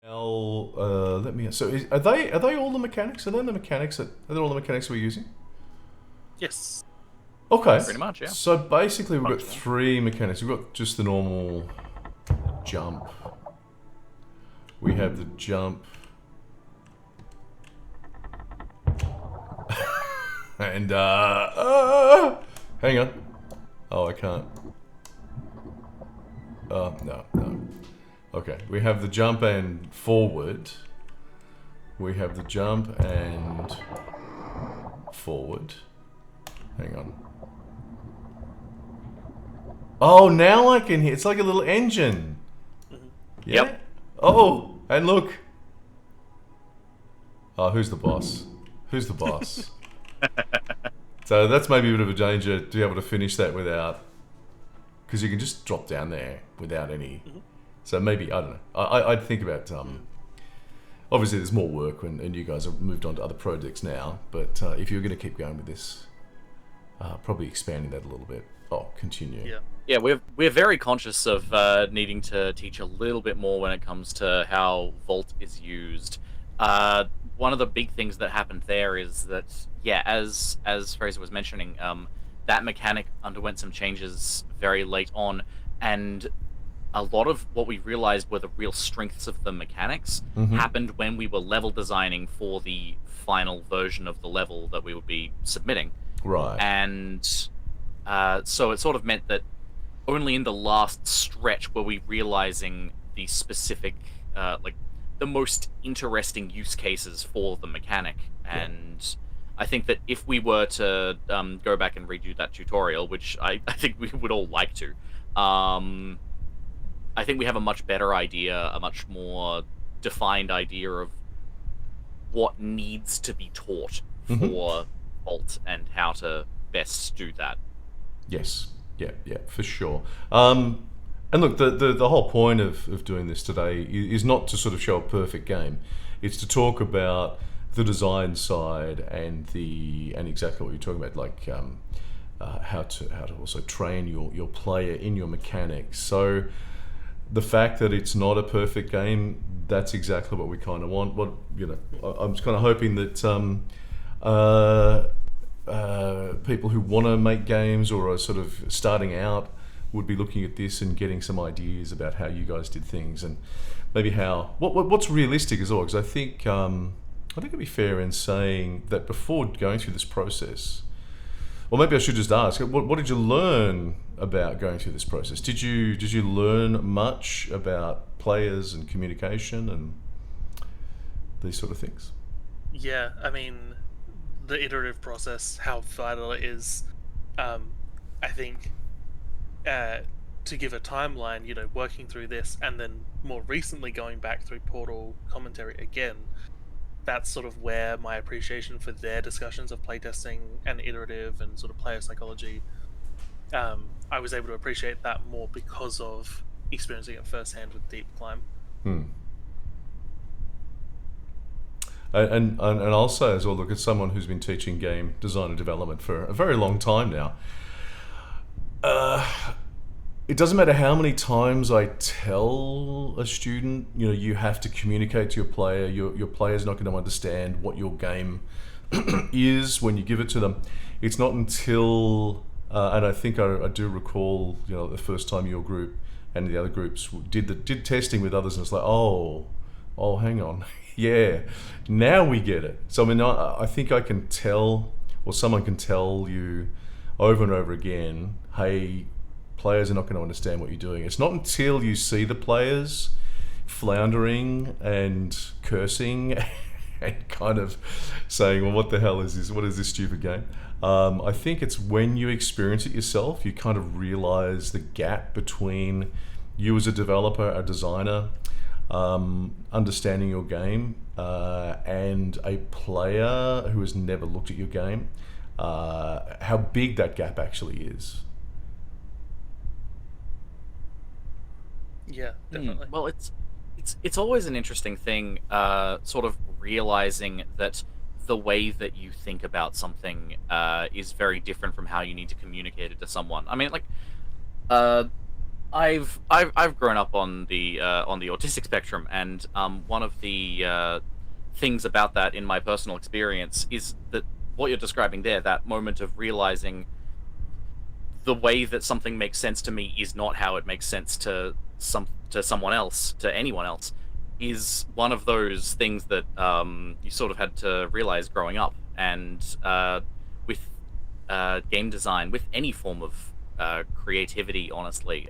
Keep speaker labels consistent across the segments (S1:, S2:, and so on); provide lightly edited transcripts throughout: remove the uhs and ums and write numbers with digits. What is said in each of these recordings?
S1: Now, let me. So, are they all the mechanics? Are they the mechanics are they all the mechanics we're using?
S2: Yes.
S1: Okay.
S2: Pretty much, yeah.
S1: So basically, we've got
S2: Functional.
S1: three mechanics. We've got just the normal jump. We have the jump, and hang on. Oh, I can't. No, no. Okay, we have the jump and forward. We have the jump and forward. Hang on. Oh, now I can hear. It's like a little engine. Yeah?
S2: Yep.
S1: Oh, and look. Oh, who's the boss? Who's the boss? So that's maybe a bit of a danger to be able to finish that without. Because you can just drop down there without any. So maybe, I don't know. I'd think about. Obviously, there's more work and you guys have moved on to other projects now. But if you're going to keep going with this, probably expanding that a little bit. Oh, continue.
S2: Yeah.
S3: Yeah, we're very conscious of needing to teach a little bit more when it comes to how Vault is used. One of the big things that happened there is that, yeah, as Fraser was mentioning, that mechanic underwent some changes very late on, and a lot of what we realized were the real strengths of the mechanics happened when we were level designing for the final version of the level that we would be submitting.
S1: Right.
S3: And so it sort of meant that only in the last stretch were we realizing the specific, like, the most interesting use cases for the mechanic. And I think that if we were to go back and redo that tutorial, which I think we would all like to, I think we have a much better idea, a much more defined idea of what needs to be taught for Vault and how to best do that.
S1: Yes. Yeah, yeah, for sure. And look, the whole point of doing this today is not to sort of show a perfect game. It's to talk about the design side and exactly what you're talking about, like how to also train your player in your mechanics. So the fact that it's not a perfect game, that's exactly what we kind of want. What I'm just kind of hoping that people who want to make games or are sort of starting out would be looking at this and getting some ideas about how you guys did things and maybe what's realistic as well. Because I think it'd be fair in saying that before going through this process, or maybe I should just ask, what did you learn about going through this process? Did you learn much about players and communication and these sort of things?
S2: Yeah, I mean, the iterative process, how vital it is. I think to give a timeline, working through this and then more recently going back through Portal commentary again, that's sort of where my appreciation for their discussions of playtesting and iterative and sort of player psychology, I was able to appreciate that more because of experiencing it firsthand with Deep Climb.
S1: And I'll say as well, look, as someone who's been teaching game design and development for a very long time now, it doesn't matter how many times I tell a student, you have to communicate to your player. Your player's not going to understand what your game is when you give it to them. It's not until, and I think I do recall, the first time your group and the other groups did testing with others, and it's like, oh, hang on, yeah, now we get it. So I mean, I think I can tell, or someone can tell you over and over again, hey, players are not going to understand what you're doing. It's not until you see the players floundering and cursing and kind of saying, well, what the hell is this? What is this stupid game? I think it's when you experience it yourself, you kind of realize the gap between you as a developer, a designer, understanding your game, and a player who has never looked at your game, how big that gap actually is.
S2: Yeah, definitely.
S3: Well, it's always an interesting thing, sort of realizing that the way that you think about something is very different from how you need to communicate it to someone. I mean, like, I've grown up on the autistic spectrum, and one of the things about that in my personal experience is that what you're describing there, that moment of realizing the way that something makes sense to me is not how it makes sense to someone else, to anyone else, is one of those things that you sort of had to realize growing up. And with game design, with any form of creativity, honestly,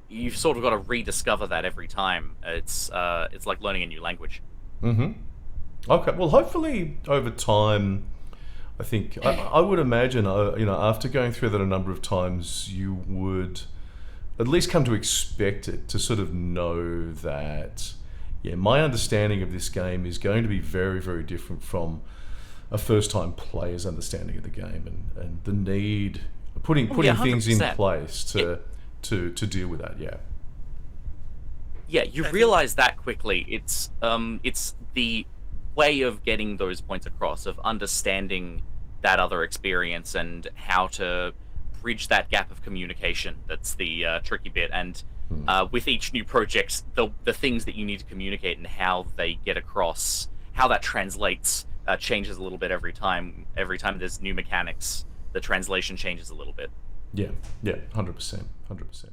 S3: you've sort of got to rediscover that every time. It's like learning a new language.
S1: Mm-hmm. Okay. Well, hopefully over time, I think I would imagine, after going through that a number of times, you would at least come to expect it, to sort of know that, yeah, my understanding of this game is going to be very, very different from a first-time player's understanding of the game, and the need putting
S3: Oh yeah,
S1: things in
S3: 100%.
S1: place
S3: It,
S1: to deal with that. Yeah.
S3: yeah, you
S2: I think
S3: realize that quickly. It's the way of getting those points across, of understanding that other experience and how to bridge that gap of communication. That's the tricky bit. And
S1: Hmm.
S3: with each new project, the things that you need to communicate and how they get across, how that translates, changes a little bit every time. Every time there's new mechanics, the translation changes a little bit.
S1: Yeah. Yeah. 100%. 100%.